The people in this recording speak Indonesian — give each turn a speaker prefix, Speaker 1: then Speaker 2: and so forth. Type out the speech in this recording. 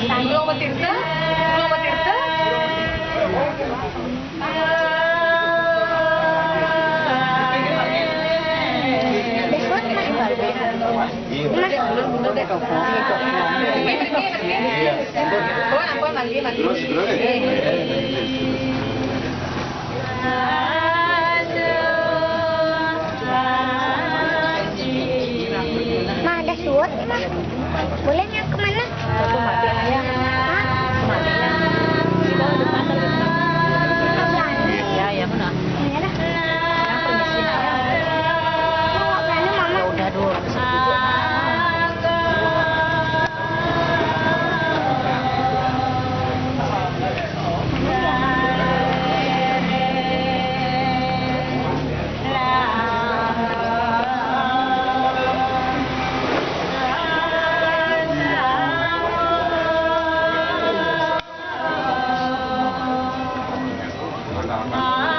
Speaker 1: Belum Matirta? Belum Matirta?
Speaker 2: Ma, ada suat nih, Ma. Boleh nggak kemana?
Speaker 3: Ya, ya benar. Permisi Naya.
Speaker 2: Nggak berani, Mama.
Speaker 3: Ya udah dulu.
Speaker 1: Ah